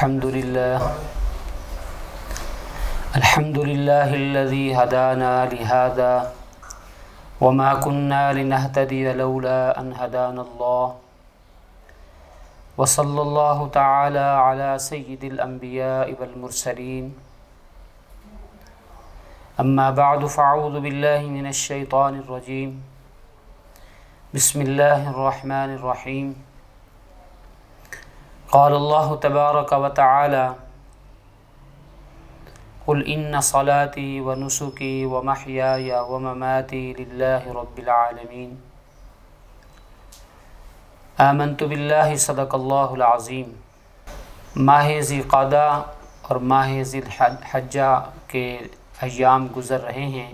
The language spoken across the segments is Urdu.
الحمد لله الذي هدانا لهذا وما كنا لنهتدي لولا أن هدانا الله وصلى الله تعالى على سيد الأنبياء والمرسلين أما بعد فأعوذ بالله من الشيطان الرجيم بسم الله الرحمن الرحيم قال الله تبارك وتعالى قل إن صلاتي ونسكي ومحياي ومماتي لله رب العالمين آمنت بالله صدق الله العظيم۔ ماہ ذی القعدہ اور ماہ ذی الحجہ کے ایام گزر رہے ہیں۔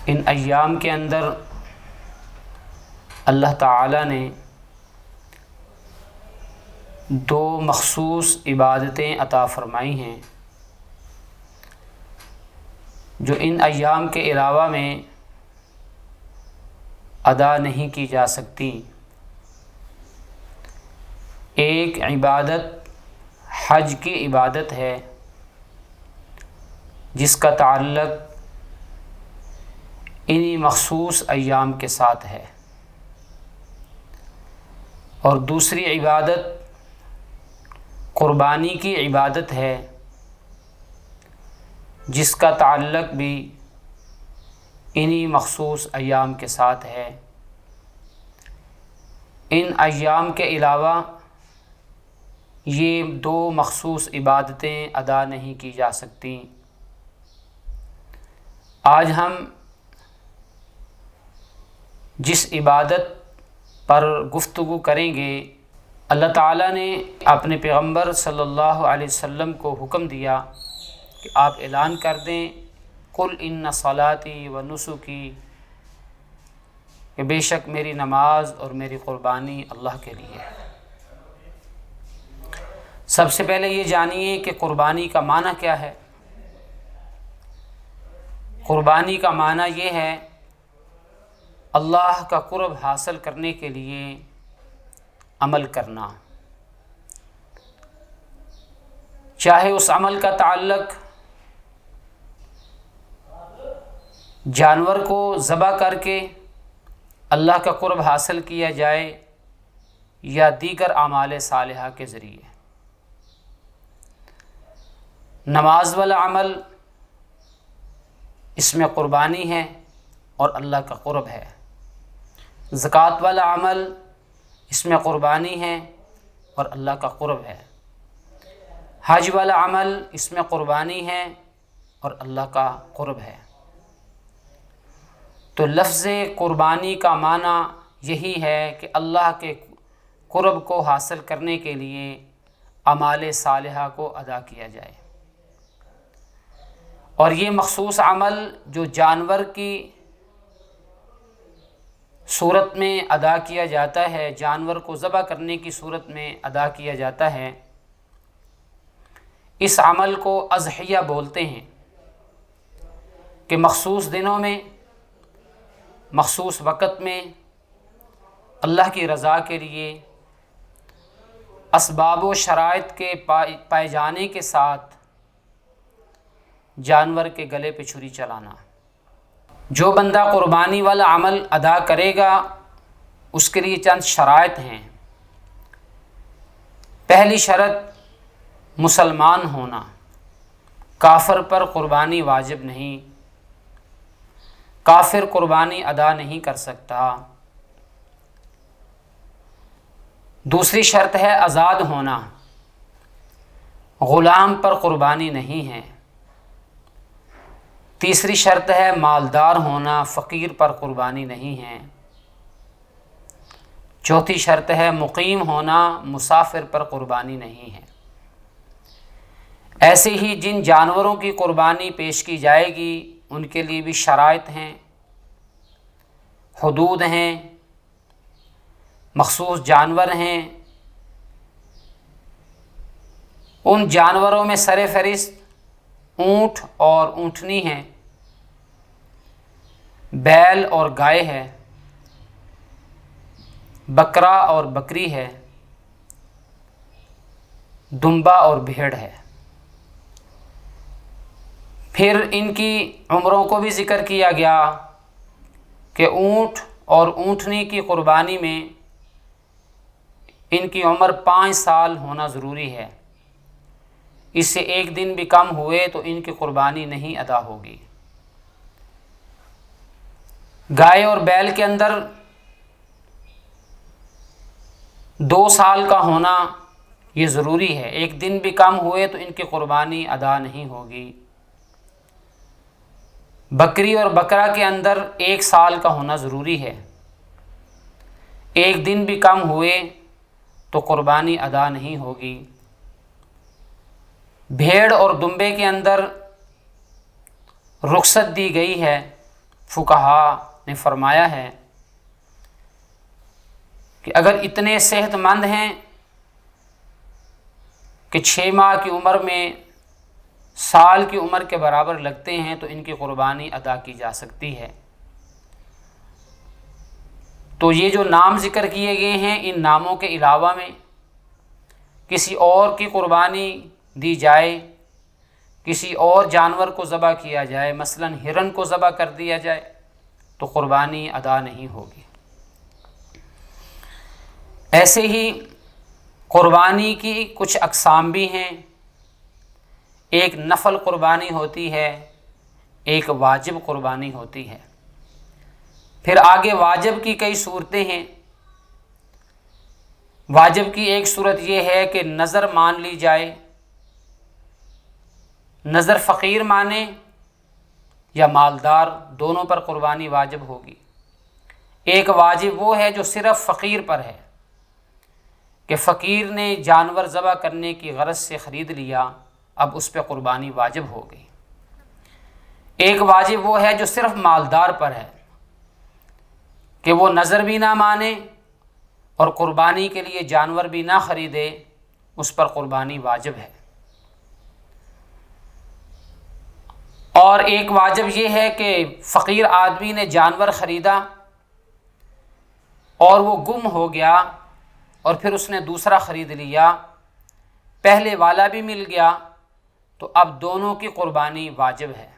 ان ایام کے اندر اللہ تعالی نے دو مخصوص عبادتیں عطا فرمائی ہیں جو ان ایام کے علاوہ میں ادا نہیں کی جا سکتی۔ ایک عبادت حج کی عبادت ہے جس کا تعلق انہی مخصوص ایام کے ساتھ ہے، اور دوسری عبادت قربانی کی عبادت ہے جس کا تعلق بھی انہی مخصوص ایام کے ساتھ ہے۔ ان ایام کے علاوہ یہ دو مخصوص عبادتیں ادا نہیں کی جا سکتی۔ آج ہم جس عبادت پر گفتگو کریں گے، اللہ تعالیٰ نے اپنے پیغمبر صلی اللہ علیہ وسلم کو حکم دیا کہ آپ اعلان کر دیں قل ان صلاتی و نسکی، کہ بے شک میری نماز اور میری قربانی اللہ کے لیے ہے۔ سب سے پہلے یہ جانیے کہ قربانی کا معنی کیا ہے۔ قربانی کا معنی یہ ہے اللہ کا قرب حاصل کرنے کے لیے عمل کرنا، چاہے اس عمل کا تعلق جانور کو ذبح کر کے اللہ کا قرب حاصل کیا جائے یا دیگر اعمال صالحہ کے ذریعے۔ نماز والا عمل اس میں قربانی ہے اور اللہ کا قرب ہے۔ زکوٰۃ والا عمل اس میں قربانی ہے اور اللہ کا قرب ہے۔ حج والا عمل اس میں قربانی ہے اور اللہ کا قرب ہے۔ تو لفظ قربانی کا معنی یہی ہے کہ اللہ کے قرب کو حاصل کرنے کے لیے اعمال صالحہ کو ادا کیا جائے، اور یہ مخصوص عمل جو جانور کی صورت میں ادا کیا جاتا ہے، جانور کو ذبح کرنے کی صورت میں ادا کیا جاتا ہے، اس عمل کو اضحیہ بولتے ہیں، کہ مخصوص دنوں میں مخصوص وقت میں اللہ کی رضا کے لیے اسباب و شرائط کے پائے جانے کے ساتھ جانور کے گلے پہ چھری چلانا۔ جو بندہ قربانی والا عمل ادا کرے گا اس کے لیے چند شرائط ہیں۔ پہلی شرط مسلمان ہونا، کافر پر قربانی واجب نہیں، کافر قربانی ادا نہیں کر سکتا۔ دوسری شرط ہے آزاد ہونا، غلام پر قربانی نہیں ہے۔ تیسری شرط ہے مالدار ہونا، فقیر پر قربانی نہیں ہے۔ چوتھی شرط ہے مقیم ہونا، مسافر پر قربانی نہیں ہے۔ ایسے ہی جن جانوروں کی قربانی پیش کی جائے گی ان کے لیے بھی شرائط ہیں، حدود ہیں، مخصوص جانور ہیں۔ ان جانوروں میں سر فہرست اونٹ اور اونٹنی ہیں، بیل اور گائے ہے، بکرا اور بکری ہے، دمبا اور بھیڑ ہے۔ پھر ان کی عمروں کو بھی ذکر کیا گیا کہ اونٹ اور اونٹنی کی قربانی میں ان کی عمر 5 سال ہونا ضروری ہے، اس سے ایک دن بھی کم ہوئے تو ان کی قربانی نہیں ادا ہوگی۔ گائے اور بیل کے اندر 2 سال کا ہونا یہ ضروری ہے، ایک دن بھی کم ہوئے تو ان کی قربانی ادا نہیں ہوگی۔ بکری اور بکرا کے اندر 1 سال کا ہونا ضروری ہے، ایک دن بھی کم ہوئے تو قربانی ادا نہیں ہوگی۔ بھیڑ اور دمبے کے اندر رخصت دی گئی ہے، فقہا نے فرمایا ہے کہ اگر اتنے صحت مند ہیں کہ 6 ماہ کی عمر میں سال کی عمر کے برابر لگتے ہیں تو ان کی قربانی ادا کی جا سکتی ہے۔ تو یہ جو نام ذکر کیے گئے ہیں، ان ناموں کے علاوہ میں کسی اور کی قربانی دی جائے، کسی اور جانور کو ذبح کیا جائے، مثلا ہرن کو ذبح کر دیا جائے تو قربانی ادا نہیں ہوگی۔ ایسے ہی قربانی کی کچھ اقسام بھی ہیں، ایک نفل قربانی ہوتی ہے، ایک واجب قربانی ہوتی ہے۔ پھر آگے واجب کی کئی صورتیں ہیں۔ واجب کی ایک صورت یہ ہے کہ نظر مان لی جائے، نظر فقیر مانے یا مالدار، دونوں پر قربانی واجب ہوگی۔ ایک واجب وہ ہے جو صرف فقیر پر ہے کہ فقیر نے جانور ذبح کرنے کی غرض سے خرید لیا، اب اس پہ قربانی واجب ہو گئی۔ ایک واجب وہ ہے جو صرف مالدار پر ہے کہ وہ نظر بھی نہ مانے اور قربانی کے لیے جانور بھی نہ خریدے، اس پر قربانی واجب ہے۔ اور ایک واجب یہ ہے کہ فقیر آدمی نے جانور خریدا اور وہ گم ہو گیا اور پھر اس نے دوسرا خرید لیا، پہلے والا بھی مل گیا، تو اب دونوں کی قربانی واجب ہے۔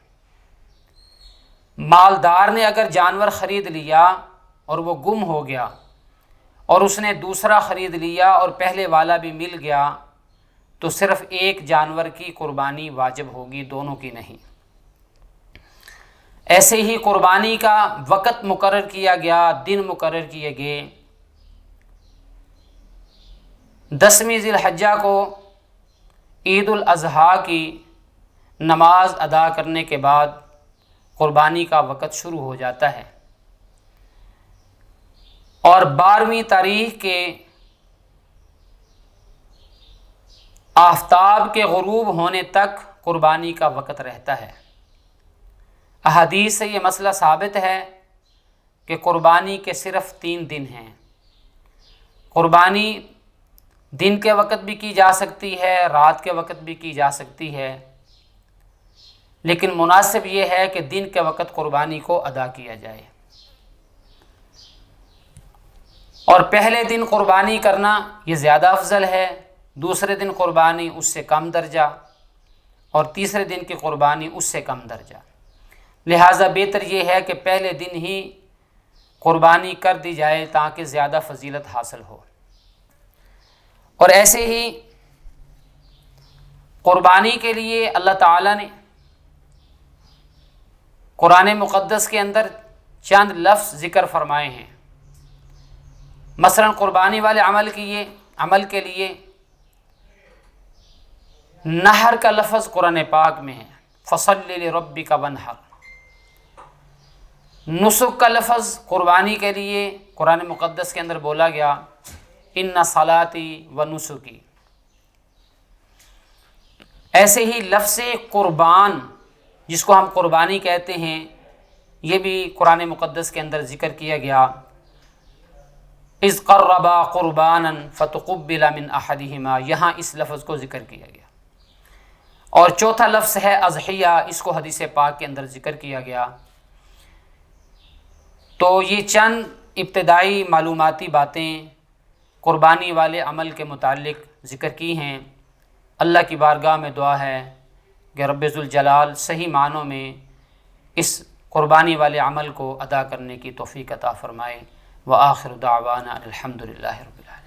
مالدار نے اگر جانور خرید لیا اور وہ گم ہو گیا اور اس نے دوسرا خرید لیا اور پہلے والا بھی مل گیا تو صرف ایک جانور کی قربانی واجب ہوگی، دونوں کی نہیں۔ ایسے ہی قربانی کا وقت مقرر کیا گیا، دن مقرر کیے گئے۔ 10ویں ذی الحجہ کو عید الاضحیٰ کی نماز ادا کرنے کے بعد قربانی کا وقت شروع ہو جاتا ہے، اور 12ویں تاریخ کے آفتاب کے غروب ہونے تک قربانی کا وقت رہتا ہے۔ احادیث سے یہ مسئلہ ثابت ہے کہ قربانی کے صرف 3 دن ہیں۔ قربانی دن کے وقت بھی کی جا سکتی ہے، رات کے وقت بھی کی جا سکتی ہے، لیکن مناسب یہ ہے کہ دن کے وقت قربانی کو ادا کیا جائے۔ اور پہلے دن قربانی کرنا یہ زیادہ افضل ہے، دوسرے دن قربانی اس سے کم درجہ، اور تیسرے دن کی قربانی اس سے کم درجہ۔ لہٰذا بہتر یہ ہے کہ پہلے دن ہی قربانی کر دی جائے تاکہ زیادہ فضیلت حاصل ہو۔ اور ایسے ہی قربانی کے لیے اللہ تعالیٰ نے قرآن مقدس کے اندر چند لفظ ذکر فرمائے ہیں۔ مثلا قربانی والے عمل کے لیے نحر کا لفظ قرآن پاک میں ہے، فَصَلِّ لِرَبِّكَ وَانْحَرْ۔ نسک کا لفظ قربانی کے لیے قرآن مقدس کے اندر بولا گیا، اِنَّ صَلَاتِي وَنُسُكِي۔ ایسے ہی لفظ قربان جس کو ہم قربانی کہتے ہیں، یہ بھی قرآن مقدس کے اندر ذکر کیا گیا، اِذْ قَرَّبَا قُرْبَانًا فَتُقُبِّلَ مِنْ أَحَدِهِمَا، یہاں اس لفظ کو ذکر کیا گیا۔ اور چوتھا لفظ ہے اضحیہ، اس کو حدیث پاک کے اندر ذکر کیا گیا۔ تو یہ چند ابتدائی معلوماتی باتیں قربانی والے عمل کے متعلق ذکر کی ہیں۔ اللہ کی بارگاہ میں دعا ہے کہ رب ذوالجلال صحیح معنوں میں اس قربانی والے عمل کو ادا کرنے کی توفیق عطا فرمائے۔ وآخر دعوانا الحمد للہ رب العالمین۔